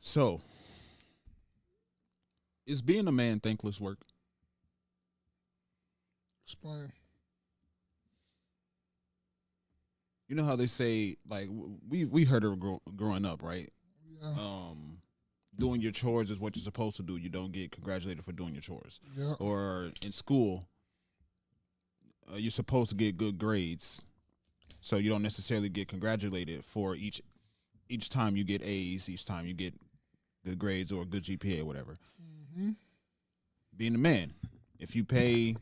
So, is being a man thankless work? Explain. You know how they say, like we heard it growing up, right? Yeah. Doing your chores is what you're supposed to do. You don't get congratulated for doing your chores. Yeah. Or in school, you're supposed to get good grades, so you don't necessarily get congratulated for each time you get A's, each time you get good grades or a good GPA or whatever. Mm-hmm. Being a man, if you pay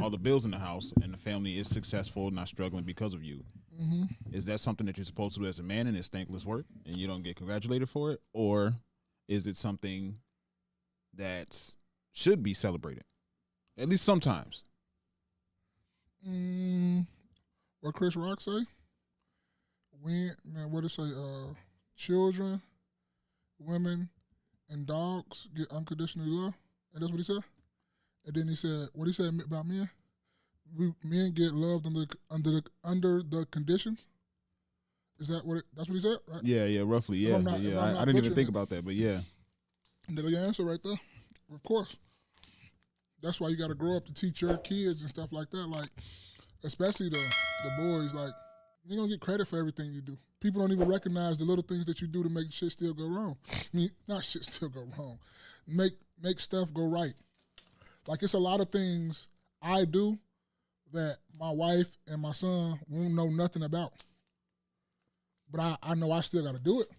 all the bills in the house and the family is successful, not struggling because of you, Mm-hmm. is that something that you're supposed to do as a man and it's thankless work and you don't get congratulated for it? Or is it something that should be celebrated? At least sometimes. What Chris Rock say? What it say? Children, women, and dogs get unconditional love, and that's what he said. And then he said, what he said about men? Men get loved under the conditions. Is that what? That's what he said, right? Yeah, roughly. Yeah, I didn't even think about that, but yeah. There's your answer right there. Of course. That's why you got to grow up to teach your kids and stuff like that. Like, especially the boys. Like, you don't get credit for everything you do. People don't even recognize the little things that you do to make shit still go wrong. I mean, not shit still go wrong. Make stuff go right. Like, it's a lot of things I do that my wife and my son won't know nothing about. But I know I still got to do it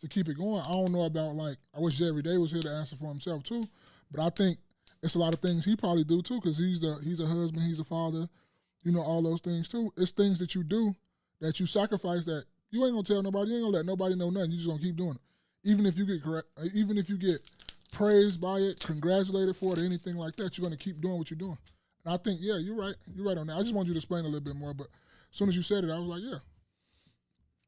to keep it going. I don't know about, like, I wish Every Day was here to answer for himself too. But I think it's a lot of things he probably do too, because he's a husband, he's a father, you know, all those things too. It's things that you do that you sacrifice that you ain't gonna tell nobody, you ain't gonna let nobody know nothing. You just gonna keep doing it. Even if you get praised by it, congratulated for it, or anything like that, you're gonna keep doing what you're doing. And I think, yeah, you're right. You're right on that. I just want you to explain a little bit more, but as soon as you said it, I was like, yeah.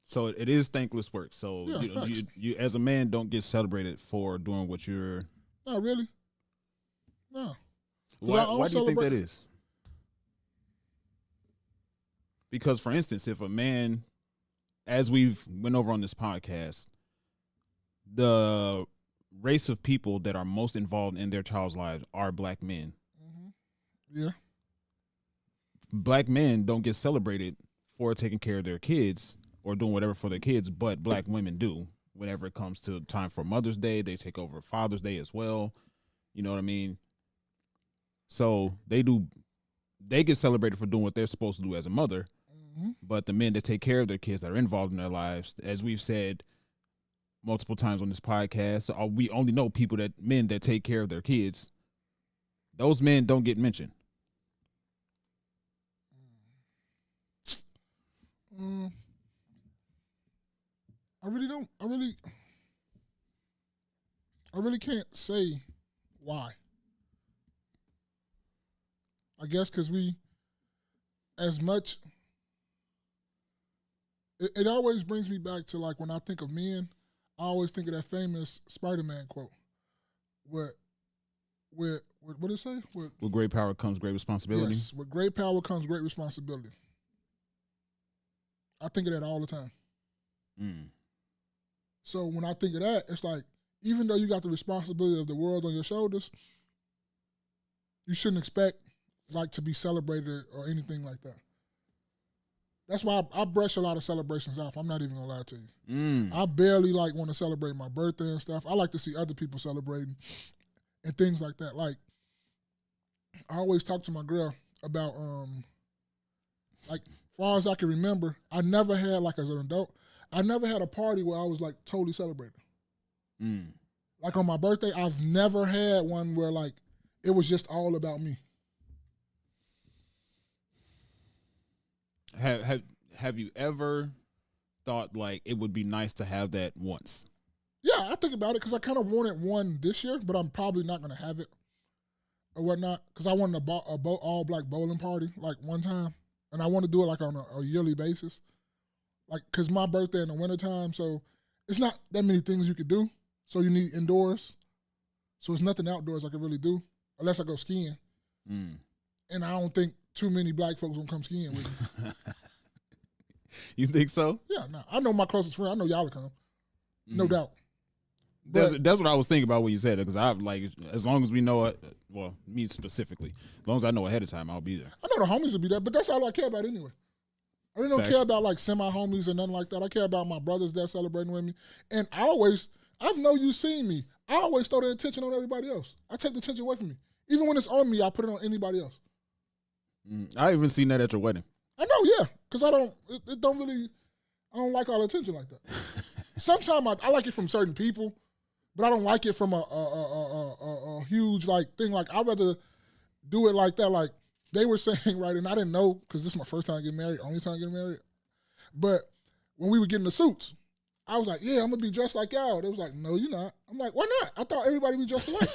So it is thankless work. So Yeah, you as a man don't get celebrated for doing what you're. Not really. No. Why do you think that is? Because, for instance, if a man, as we've went over on this podcast, the race of people that are most involved in their child's lives are black men. Mm-hmm. Yeah. Black men don't get celebrated for taking care of their kids or doing whatever for their kids, but black women do. Whenever it comes to time for Mother's Day, they take over Father's Day as well. You know what I mean? So they get celebrated for doing what they're supposed to do as a mother. Mm-hmm. But the men that take care of their kids, that are involved in their lives, as we've said multiple times on this podcast, we only know men that take care of their kids. Those men don't get mentioned. I really don't. I really can't say why. I guess because it always brings me back to, like, when I think of men, I always think of that famous Spider-Man quote. What did it say? With great power comes great responsibility. Yes, with great power comes great responsibility. I think of that all the time. So when I think of that, it's like, even though you got the responsibility of the world on your shoulders, you shouldn't expect, like, to be celebrated or anything like that. That's why I brush a lot of celebrations off. I'm not even gonna lie to you. I barely, like, want to celebrate my birthday and stuff. I like to see other people celebrating and things like that. Like, I always talk to my girl about, like, as far as I can remember, I never had, like, as an adult, I never had a party where I was, like, totally celebrated. Like, on my birthday, I've never had one where, like, it was just all about me. Have you ever thought, like, it would be nice to have that once? Yeah, I think about it because I kind of wanted one this year, but I'm probably not going to have it or whatnot, because I wanted a all-black bowling party, like, one time, and I want to do it, like, on a yearly basis. Like, because my birthday in the wintertime, so it's not that many things you could do, so you need indoors. So it's nothing outdoors I can really do, unless I go skiing. And I don't think too many black folks gonna come skiing with me. You think so? Yeah, no. I know my closest friend. I know y'all will come. No doubt. That's what I was thinking about when you said it, because I like, as long as we know it, well, me specifically, as long as I know ahead of time, I'll be there. I know the homies will be there, but that's all I care about anyway. I really don't care about like semi-homies or nothing like that. I care about my brothers that celebrating with me. And I've know you seen me. I always throw the attention on everybody else. I take the attention away from me. Even when it's on me, I put it on anybody else. I even seen that at your wedding. I know, yeah, because I don't like all the attention like that. Sometimes I like it from certain people, but I don't like it from a huge like thing. Like I'd rather do it like that. Like they were saying, right, and I didn't know because this is my first time getting married, only time getting married. But when we were getting the suits, I was like, yeah, I'm gonna be dressed like y'all. They was like, no, you're not. I'm like, why not? I thought everybody be dressed alike.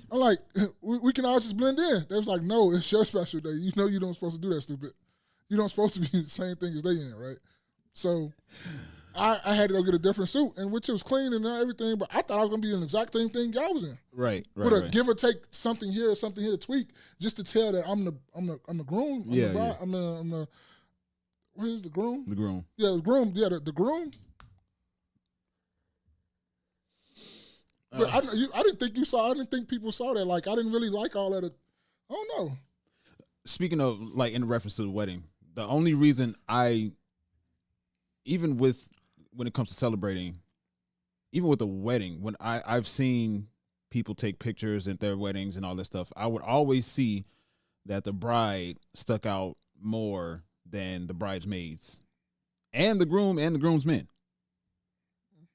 I'm like, we can all just blend in. They was like, no, it's your special day. You know you don't supposed to do that, stupid. You don't supposed to be the same thing as they in, right? So I had to go get a different suit, and which it was clean and everything, but I thought I was gonna be in the exact same thing y'all was in. Right. With a give or take something here or something here to tweak, just to tell that I'm the groom. I'm the what is the groom? The groom. Yeah, the groom. Yeah, the groom. But I didn't think you saw. I didn't think people saw that. Like I didn't really like all that. I don't know. Speaking of like in reference to the wedding, the only reason even when it comes to celebrating, even with the wedding, when I've seen people take pictures at their weddings and all that stuff, I would always see that the bride stuck out more than the bridesmaids and the groom and the groomsmen.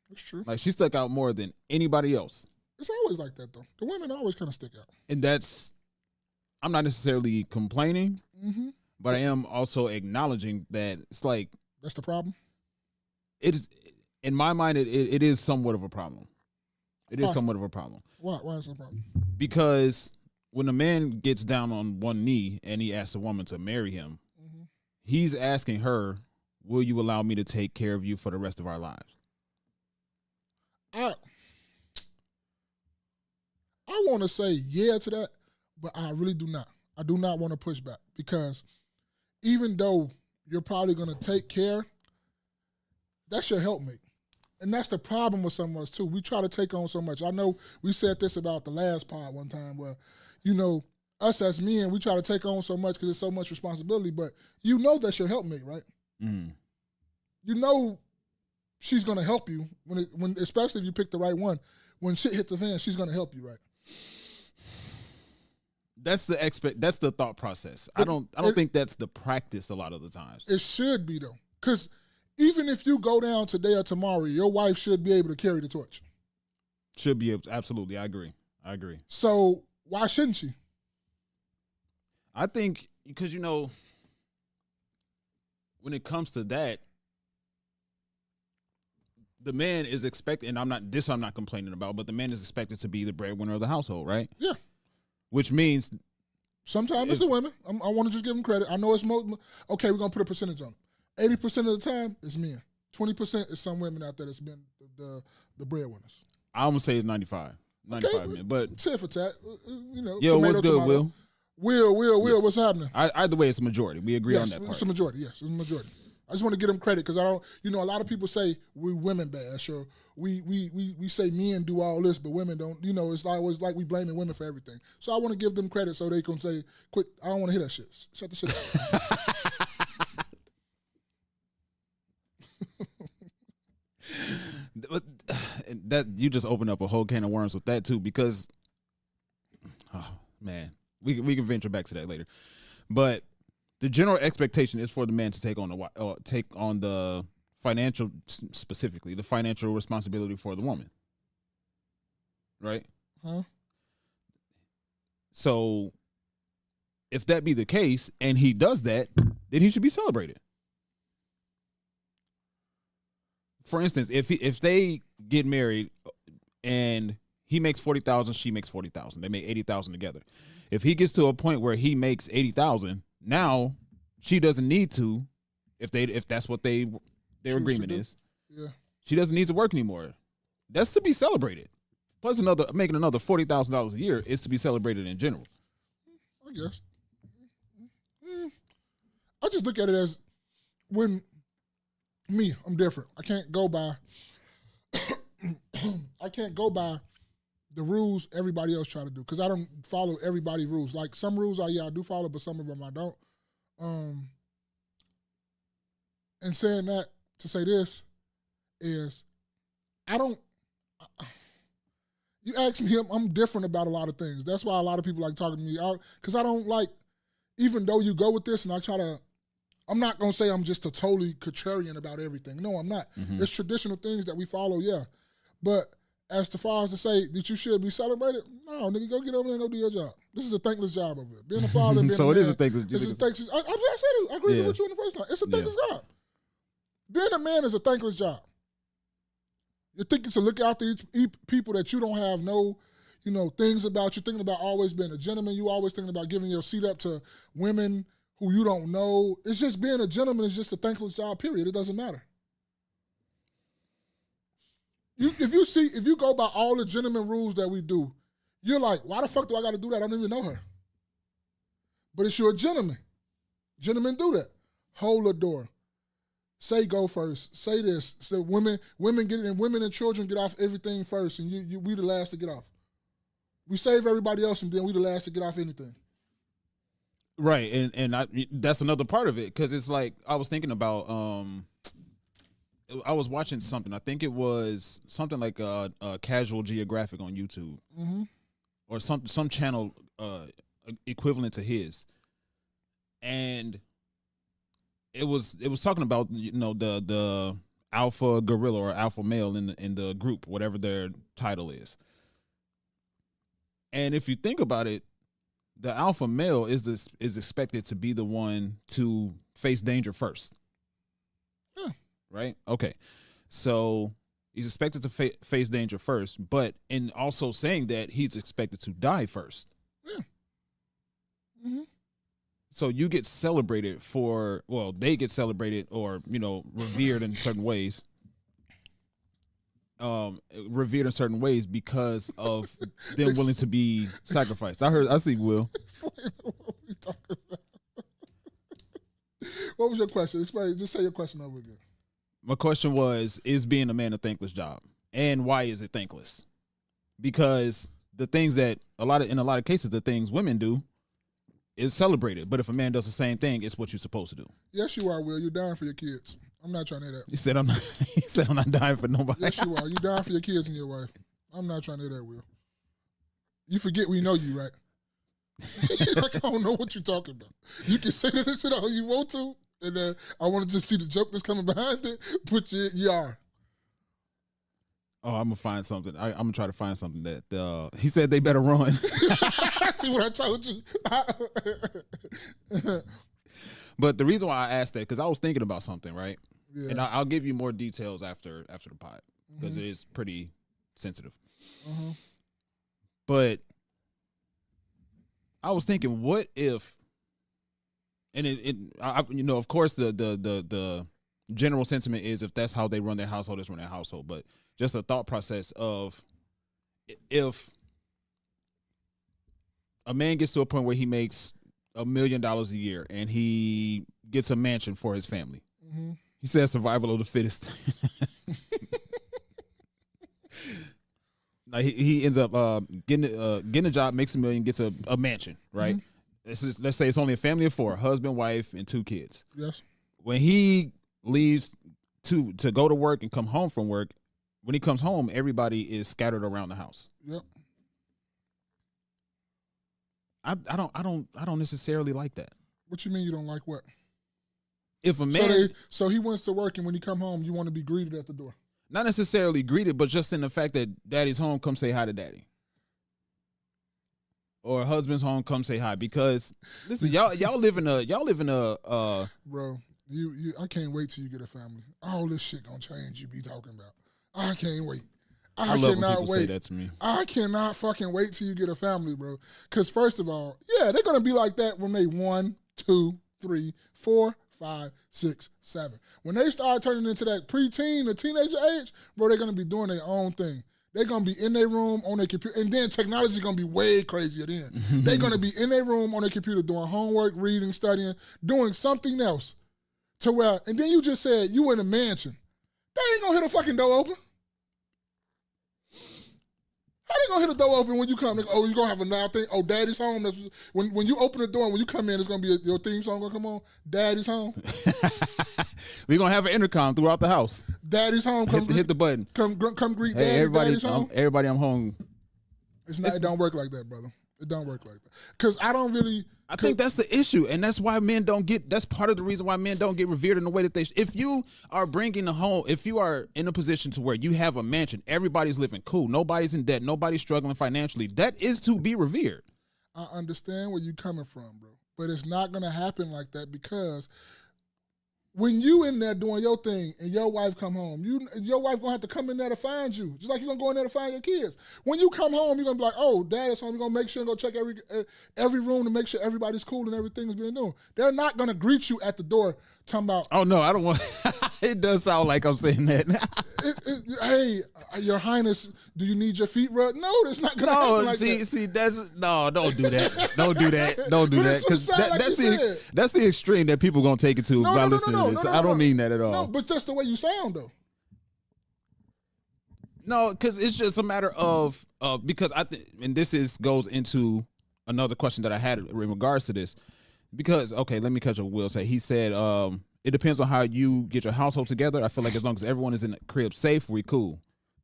That's true. Like she stuck out more than anybody else. It's always like that though. The women always kind of stick out. And I'm not necessarily complaining, but I am also acknowledging that it's like. That's the problem? It is, in my mind, it is somewhat of a problem. It is somewhat of a problem. Why is it a problem? Because when a man gets down on one knee and he asks a woman to marry him, he's asking her, will you allow me to take care of you for the rest of our lives? I want to say yeah to that, but I really do not. I do not want to push back because even though you're probably going to take care, that's your helpmate. And that's the problem with some of us too. We try to take on so much. I know we said this about the last pod one time where, us as men, we try to take on so much because it's so much responsibility, but that's your helpmate, right? She's going to help you when especially if you pick the right one. When shit hit the fan, she's going to help you, right? That's the thought process. I don't think that's the practice a lot of the times. It should be though. Cuz even if you go down today or tomorrow, your wife should be able to carry the torch. Should be able to, absolutely. I agree. So, why shouldn't she? I think because when it comes to that, the man is expected, and I'm not complaining about, but the man is expected to be the breadwinner of the household, right? Yeah. Which means sometimes it's the women. I want to just give them credit. I know it's okay. We're gonna put a percentage on it. 80% of the time it's men. 20% is some women out there that's been the breadwinners. I'm gonna say it's 95 men, but tit for tat. Yeah, what's good, tomato. Will, what's happening? Either way, it's a majority. We agree on that part. It's a majority. Yes, it's a majority. I just want to give them credit because I don't. A lot of people say we women bash or we say men do all this, but women don't. It's always like we blaming women for everything. So I want to give them credit so they can say, "Quit! I don't want to hear that shit. Shut the shit up." That you just opened up a whole can of worms with that too, because, oh man, we can venture back to that later, but. The general expectation is for the man to take on the financial, specifically the financial responsibility for the woman, right? Huh? So, if that be the case and he does that, then he should be celebrated. For instance, if they get married and he makes $40,000, she makes $40,000, they make $80,000 together. If he gets to a point where he makes $80,000. Now, she doesn't need to, if that's what their agreement is. Yeah. She doesn't need to work anymore. That's to be celebrated. Plus, making another $40,000 a year is to be celebrated in general. I guess. I just look at it as I'm different. I can't go by I can't go by the rules everybody else try to do because I don't follow everybody's rules. Like some rules, I do follow, but some of them I don't. And saying that to say this is, I don't. You ask me, I'm different about a lot of things. That's why a lot of people like talking to me out because I don't like. Even though you go with this, and I try to. I'm not gonna say I'm just a totally contrarian about everything. No, I'm not. It's traditional things that we follow, yeah. But as far as to say that you should be celebrated, no, nigga, go get over there and go do your job. This is a thankless job over here. Being a father, being so a it man, is a thankless job. I said it. I agree with you in the first time. It's a thankless job. Being a man is a thankless job. You're thinking to look after people that you don't have no, things about. You're thinking about always being a gentleman. You always thinking about giving your seat up to women who you don't know. It's just being a gentleman is just a thankless job, period. It doesn't matter. If you go by all the gentleman rules that we do, you're like, why the fuck do I got to do that? I don't even know her. But it's you're a gentleman. Gentlemen do that. Hold the door. Say go first. Say this. So women get in. Women and children get off everything first, and we the last to get off. We save everybody else, and then we the last to get off anything. Right, and that's another part of it because it's like I was thinking about. I was watching something. I think it was something like Casual Geographic on YouTube, or some channel equivalent to his, and it was talking about the alpha gorilla or alpha male in the group, whatever their title is. And if you think about it, the alpha male is expected to be the one to face danger first. Yeah. Right? Okay. So he's expected to face danger first, but in also saying that he's expected to die first. Yeah. Mm-hmm. So you get celebrated they get celebrated or, revered in certain ways. Revered in certain ways because of them willing to be sacrificed. I see Will. What we talking about? What was your question? Explain. Just say your question over again. My question was, is being a man a thankless job? And why is it thankless? Because the things that in a lot of cases, the things women do is celebrated. But if a man does the same thing, it's what you're supposed to do. Yes, you are, Will. You're dying for your kids. I'm not trying to hear that. He said I'm not dying for nobody. Yes, you are. You're dying for your kids and your wife. I'm not trying to hear that, Will. You forget we know you, right? Like, I don't know what you're talking about. You can say that shit all you want to, and then I want to just see the joke that's coming behind it, but you are. Oh, I'm gonna find something. I'm gonna try to find something that he said they better run. See what I told you? But the reason why I asked that because I was thinking about something, right? Yeah. And I'll give you more details after the pod because it is pretty sensitive. But I was thinking, what if? And of course, the general sentiment is if that's how they run their household, it's run their household. But just a thought process of if a man gets to a point where he makes $1 million a year and he gets a mansion for his family. He says survival of the fittest. Like he ends up getting a job, makes $1 million, gets a mansion, right? Let's say it's only a family of 4, husband, wife, and 2 kids. Yes. When he leaves to go to work and come home from work, when he comes home, everybody is scattered around the house. Yep. I don't necessarily like that. What you mean you don't like what? If a man so he wants to work, and when you come home, you want to be greeted at the door. Not necessarily greeted, but just in the fact that daddy's home, come say hi to daddy. Or husband's home, come say hi. Because listen, y'all live in a bro, you I can't wait till you get a family. All this shit gonna change you be talking about. I can't wait. I love when people say that to me. I cannot fucking wait till you get a family, bro. Because first of all, yeah, they're gonna be like that when they 1, 2, 3, 4, 5, 6, 7. When they start turning into that preteen or teenager age, bro, they're gonna be doing their own thing. They're gonna be in their room on their computer, and then technology is gonna be way crazier then. They're gonna be in their room on their computer doing homework, reading, studying, doing something else. To where, and then you just said you in a mansion. They ain't gonna hit a fucking door open. How they gonna hit the door open when you come? Oh, you gonna have a now thing? Oh, daddy's home. That's when you open the door and when you come in, it's gonna be your theme song gonna come on. Daddy's home. We're gonna have an intercom throughout the house. Daddy's home. Hit the button. Come greet Hey, daddy. Daddy's home. Everybody, I'm home. It don't work like that, brother. It don't work like that. Because I think that's the issue, and that's why men don't get. That's part of the reason why men don't get revered in the way that they. If you are bringing a home, if you are in a position to where you have a mansion, everybody's living cool, nobody's in debt, nobody's struggling financially. That is to be revered. I understand where you're coming from, bro, but it's not gonna happen like that because when you in there doing your thing and your wife come home, your wife gonna have to come in there to find you, just like you're gonna go in there to find your kids. When you come home, you're gonna be like, oh, dad's home. You're gonna make sure and go check every room to make sure everybody's cool and everything is being done. They're not gonna greet you at the door talking about, oh no, I don't want. It does sound like I'm saying that. Hey, Your Highness, do you need your feet rubbed? No, that's not gonna happen like that. See, don't do that. Don't do that. Don't do that because that's the extreme that people gonna take it to by listening to this. I don't mean that at all. No, but that's the way you sound though. No, because it's just a matter of because I think, and this goes into another question that I had in regards to this. Because okay, let me catch what Will say. He said, it depends on how you get your household together. I feel like as long as everyone is in the crib safe, we cool.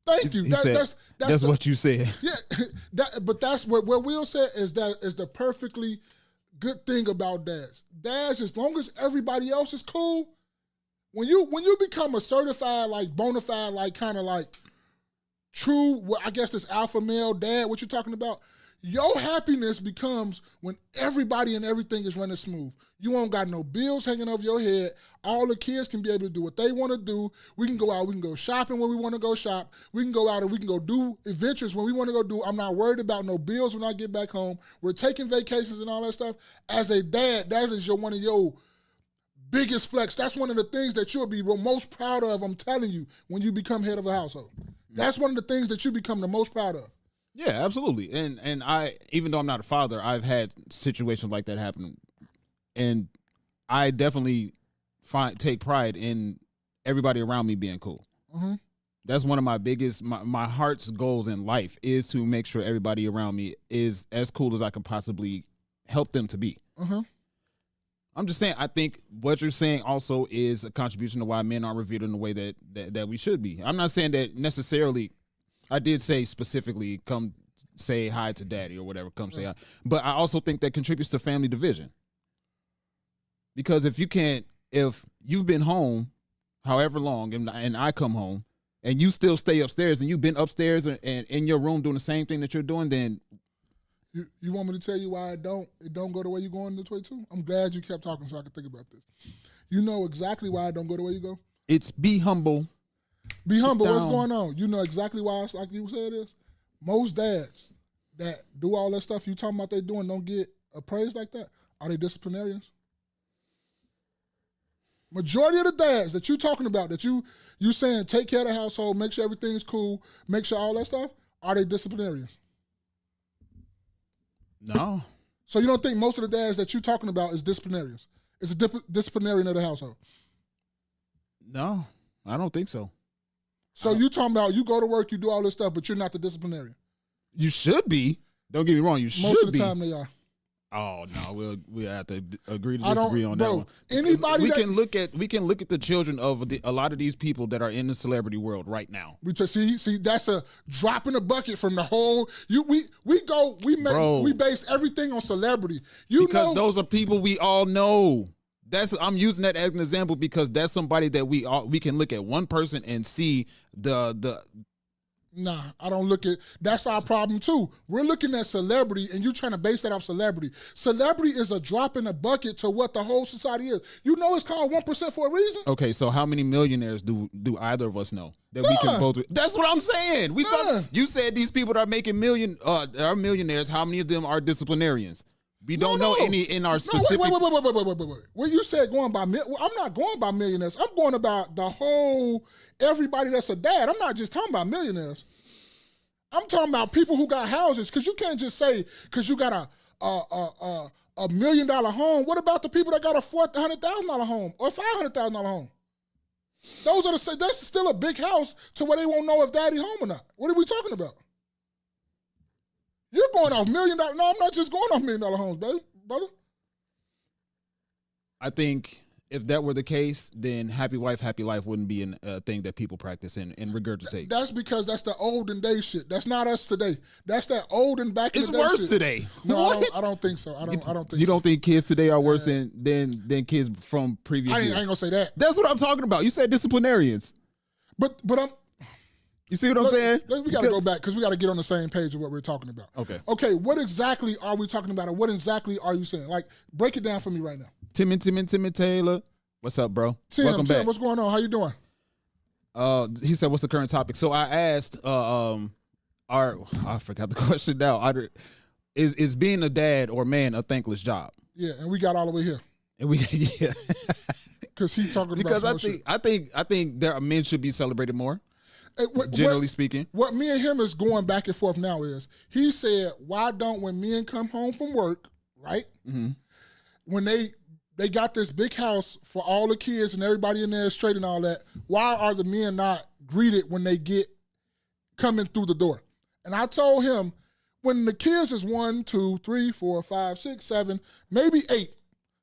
Thank you. That's what you said. Yeah, but that's what Will said is the perfectly good thing about dads. Dads, as long as everybody else is cool, when you become a certified, like bona fide, like kind of like true, well, I guess this alpha male dad, what you're talking about, your happiness becomes when everybody and everything is running smooth. You won't got no bills hanging over your head. All the kids can be able to do what they want to do. We can go out. We can go shopping when we want to go shop. We can go out and we can go do adventures when we want to go do. I'm not worried about no bills when I get back home. We're taking vacations and all that stuff. As a dad, that is one of your biggest flex. That's one of the things that you'll be most proud of, I'm telling you, when you become head of a household. That's one of the things that you become the most proud of. Yeah, absolutely. And I, even though I'm not a father, I've had situations like that happen. And I definitely take pride in everybody around me being cool. Mm-hmm. That's one of my biggest, my heart's goals in life is to make sure everybody around me is as cool as I can possibly help them to be. Mm-hmm. I'm just saying, I think what you're saying also is a contribution to why men aren't revered in the way that we should be. I'm not saying that necessarily. I did say specifically, come say hi to daddy or whatever, come say hi. But I also think that contributes to family division. Because if you've been home however long and I come home and you still stay upstairs and you've been upstairs and in your room doing the same thing that you're doing, then. You want me to tell you why it don't go the way you going this way too? I'm glad you kept talking so I could think about this. You know exactly why it don't go the way you go? It's be humble. Be humble. What's going on? You know exactly why it's like you said this. Most dads that do all that stuff you talking about they doing don't get appraised like that. Are they disciplinarians? Majority of the dads that you talking about, that you saying take care of the household, make sure everything's cool, make sure all that stuff, are they disciplinarians? No. So you don't think most of the dads that you talking about is disciplinarians? Is a disciplinarian of the household? No, I don't think so. So you talking about you go to work, you do all this stuff, but you're not the disciplinarian. You should be. Don't get me wrong. You should be. Most of the time they are. Oh no, we'll have to agree to disagree on that one. Anybody we can look at the children of a lot of these people that are in the celebrity world right now. We just see that's a drop in the bucket from the whole. We base everything on celebrity. Because those are people we all know. I'm using that as an example because that's somebody that we can look at one person and see the. Nah, I don't look at. That's our problem too. We're looking at celebrity, and you trying to base that off celebrity. Celebrity is a drop in the bucket to what the whole society is. You know, it's called 1% for a reason. Okay, so how many millionaires do either of us know that we can both? That's what I'm saying. You said these people that are making are millionaires. How many of them are disciplinarians? We don't know any in our specific. Wait. What you said going by? I'm not going by millionaires. I'm going about the whole. Everybody that's a dad. I'm not just talking about millionaires. I'm talking about people who got houses. Because you can't just say because you got a $1 million home. What about the people that got a $400,000 home or $500,000 home? That's still a big house to where they won't know if daddy home or not. What are we talking about? You're going off $1 million. No, I'm not just going off $1 million homes, baby, brother. I think if that were the case, then happy wife, happy life wouldn't be a thing that people practice and regurgitate. That's because that's the olden day shit. That's not us today. That's that olden back in the day. It's worse shit. today. No, I don't think so. I don't think you so. don't think kids today are worse than kids from previous years? I ain't gonna say that. That's what I'm talking about. You said disciplinarians. But I'm. You see what I'm saying? We got to go back because we got to get on the same page of what we're talking about. Okay. What exactly are we talking about, and what exactly are you saying? Like, break it down for me right now. Tim Taylor. What's up, bro? Welcome back. What's going on? How you doing? He said, "What's the current topic?" So I asked, I forgot the question now. Is being a dad or man a thankless job? Yeah, and we got all the way here. And we because he talking because about I think there are men should be celebrated more. Generally speaking, what me and him is going back and forth now is he said, "Why don't when men come home from work, right? Mm-hmm. When they got this big house for all the kids and everybody in there is straight and all that. Why are the men not greeted when they get coming through the door?" And I told him, when the kids is 1, 2, 3, 4, 5, 6, 7, maybe 8,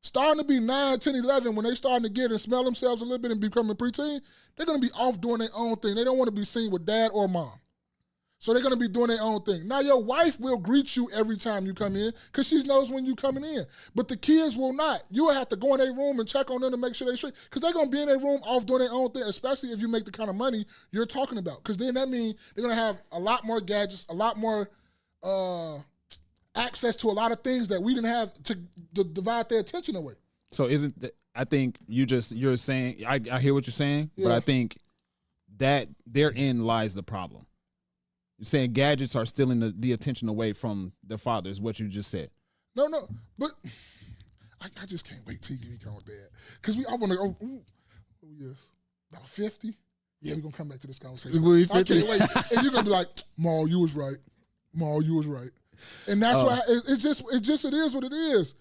starting to be 9, 10, 11, when they starting to get and smell themselves a little bit and becoming preteen, they're going to be off doing their own thing. They don't want to be seen with dad or mom. So they're going to be doing their own thing. Now, your wife will greet you every time you come in because she knows when you're coming in. But the kids will not. You will have to go in their room and check on them to make sure they're straight because they're going to be in their room off doing their own thing, especially if you make the kind of money you're talking about. Because then that means they're going to have a lot more gadgets, a lot more access to a lot of things that we didn't have to divide their attention away. So I think you're saying, I hear what you're saying, but I think that therein lies the problem. You're saying gadgets are stealing the attention away from their father is what you just said. No, but I just can't wait till you get on that. Because I want to go, yes, about 50? Yeah, we're going to come back to this conversation. I can't wait. And you're going to be like, Ma, you was right. Ma, you was right. And that's why it is what it is.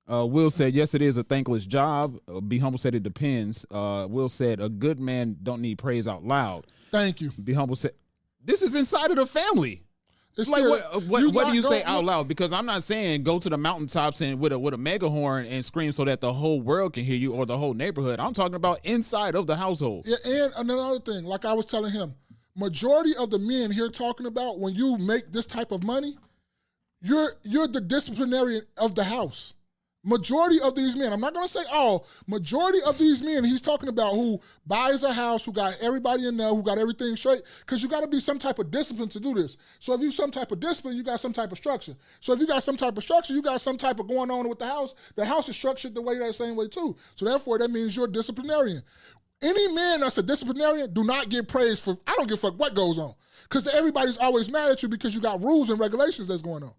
Will said, yes, it is a thankless job. Be Humble said it depends. Will said, a good man don't need praise out loud. Thank you. Be Humble said, this is inside of the family. It's like what do you say out loud? Because I'm not saying go to the mountaintops and with a mega horn and scream so that the whole world can hear you or the whole neighborhood. I'm talking about inside of the household. Yeah, and another thing, like I was telling him, majority of the men here talking about when you make this type of money, you're the disciplinarian of the house. Majority of these men, I'm not going to say all, majority of these men he's talking about who buys a house, who got everybody in there, who got everything straight, because you got to be some type of discipline to do this. So if you some type of discipline, you got some type of structure. So if you got some type of structure, you got some type of going on with the house. The house is structured that same way too. So therefore, that means you're a disciplinarian. Any man that's a disciplinarian do not get praised for, I don't give a fuck what goes on. Because everybody's always mad at you because you got rules and regulations that's going on.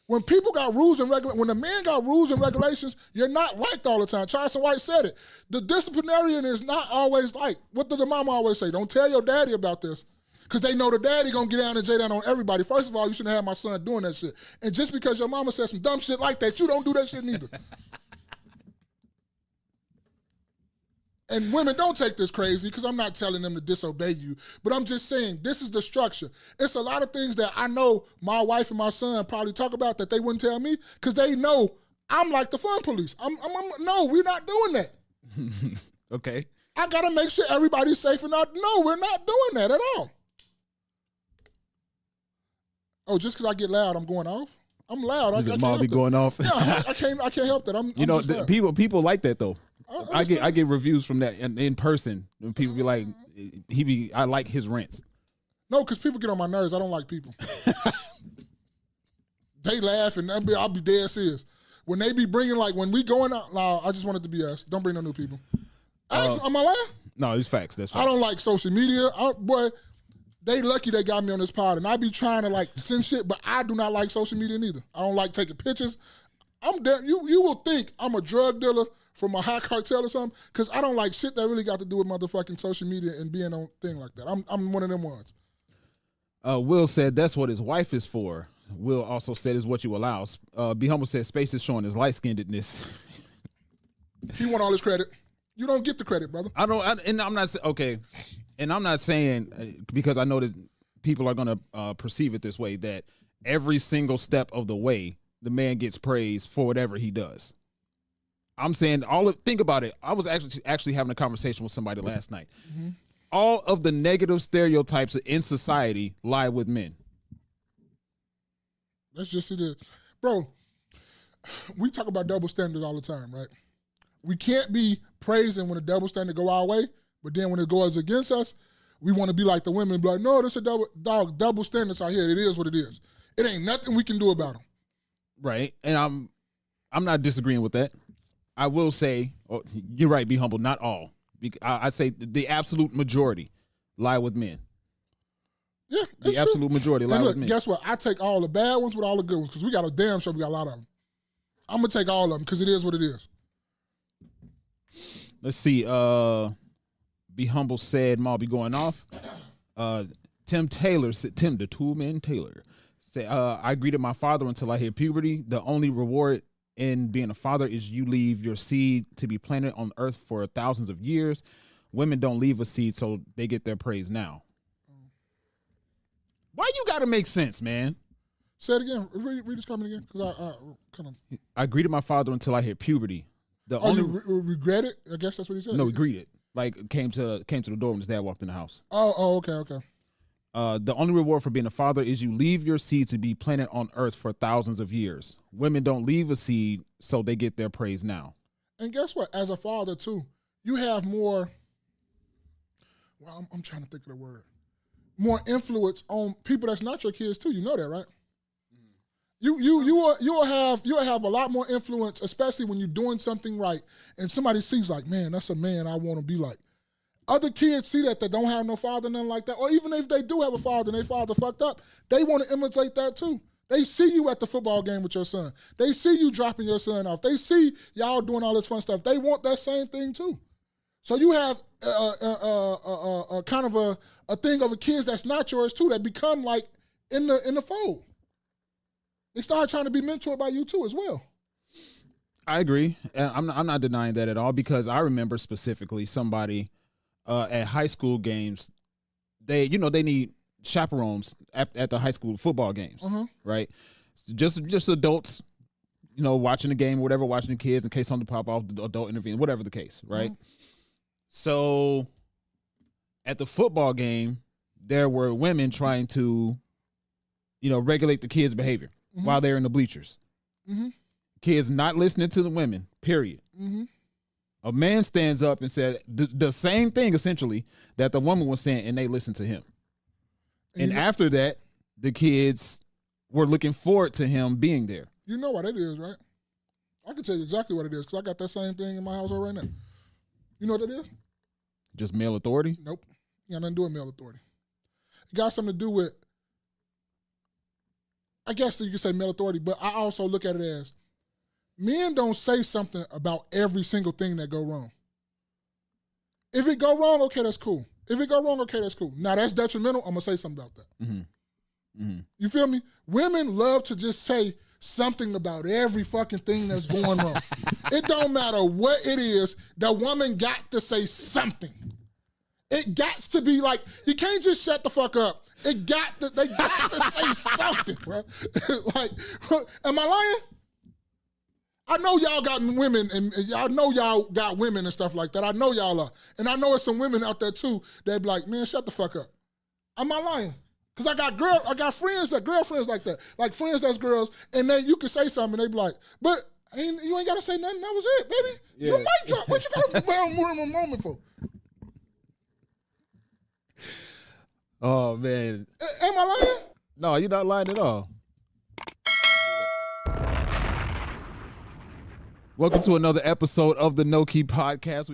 When people got rules and when a man got rules and regulations, you're not liked all the time. Charleston White said it. The disciplinarian is not always liked. What did the mama always say? Don't tell your daddy about this. Because they know the daddy gonna get down and J down on everybody. First of all, you shouldn't have my son doing that shit. And just because your mama said some dumb shit like that, you don't do that shit neither. And women, don't take this crazy because I'm not telling them to disobey you, but I'm just saying this is the structure. It's a lot of things that I know my wife and my son probably talk about that they wouldn't tell me because they know I'm like the fun police. No, we're not doing that. Okay. I got to make sure everybody's safe and not. No, we're not doing that at all. Oh, just because I get loud, I'm going off? I'm loud. I can't help going off. Yeah, I can't help that. I'm just people like that though. I get reviews from that in person. And people be like, I like his rants. No, because people get on my nerves. I don't like people. They laugh and I'll be dead serious. When they be bringing, like, when we going out, nah, I just want it to be us. Don't bring no new people. Am I lying? No, it's facts. That's facts. I don't like social media. Boy, they lucky they got me on this pod. And I be trying to, like, send shit, but I do not like social media neither. I don't like taking pictures. You will think I'm a drug dealer from a high cartel or something, because I don't like shit that really got to do with motherfucking social media and being on thing like that. I'm one of them ones. Will said that's what his wife is for. Will also said is what you allow. Be Humble said space is showing his light-skinnedness. He want all his credit. You don't get the credit, brother. And I'm not saying because I know that people are going to perceive it this way, that every single step of the way, the man gets praised for whatever he does. I'm saying think about it. I was actually having a conversation with somebody last night. Mm-hmm. All of the negative stereotypes in society lie with men. That's just it. Bro, we talk about double standard all the time, right? We can't be praising when a double standard go our way, but then when it goes against us, we want to be like the women and be like, no, this is double standards out here. It is what it is. It ain't nothing we can do about them. Right. And I'm not disagreeing with that. I will say, you're right, be humble, not all. I say the absolute majority lie with men. Yeah, the absolute majority lie with men. Guess what? I take all the bad ones with all the good ones because we got a damn sure we got a lot of them. I'm going to take all of them because it is what it is. Let's see. Be humble said, Ma be going off. Tim the Toolman Taylor said, I greeted my father until I hit puberty. The only reward in being a father is you leave your seed to be planted on earth for thousands of years. Women don't leave a seed, so they get their praise now. Why you got to make sense, man? Say it again. Read this comment again, because I kind of. I greeted my father until I hit puberty. You regret it? I guess that's what he said. No, he greeted. Like came to the door when his dad walked in the house. Oh, okay. The only reward for being a father is you leave your seed to be planted on earth for thousands of years. Women don't leave a seed, so they get their praise now. And guess what? As a father, too, you have more, well, I'm trying to think of the word, more influence on people that's not your kids, too. You know that, right? You'll have a lot more influence, especially when you're doing something right, and somebody sees like, man, that's a man I want to be like. Other kids see that don't have no father, nothing like that. Or even if they do have a father and their father fucked up, they want to imitate that too. They see you at the football game with your son. They see you dropping your son off. They see y'all doing all this fun stuff. They want that same thing too. So you have a kind of a thing of a kids that's not yours too that become like in the fold. They start trying to be mentored by you too as well. I agree. I'm not denying that at all, because I remember specifically somebody at high school games. They need chaperones at the high school football games, right? Just adults, watching the game or whatever, watching the kids in case something pop off, the adult intervene, whatever the case, right? So at the football game, there were women trying to, regulate the kids' behavior while they're in the bleachers. Kids not listening to the women, period. A man stands up and said the same thing, essentially, that the woman was saying, and they listened to him. And after that, the kids were looking forward to him being there. You know what it is, right? I can tell you exactly what it is, because I got that same thing in my household right now. You know what it is? Just male authority? Nope. It got nothing to do with male authority. It got something to do with, I guess you could say male authority, but I also look at it as men don't say something about every single thing that go wrong. If it go wrong, okay, that's cool. If it go wrong, okay, that's cool. Now, that's detrimental. I'm going to say something about that. You feel me? Women love to just say something about every fucking thing that's going wrong. It don't matter what it is, the woman got to say something. It got to be like, you can't just shut the fuck up. They got to say something, bro. Like, am I lying? I know y'all got women, and y'all know y'all got women and stuff like that. I know y'all are. And I know there's some women out there too that be like, man, shut the fuck up. Am I lying? Because I got girlfriends like that. Like friends that's girls, and then you can say something and they be like, but you ain't gotta say nothing, that was it, baby. Yeah. You might drop. What you gotta wear a moment for? Oh man. Am I lying? No, you're not lying at all. Welcome to another episode of the No Key Podcast.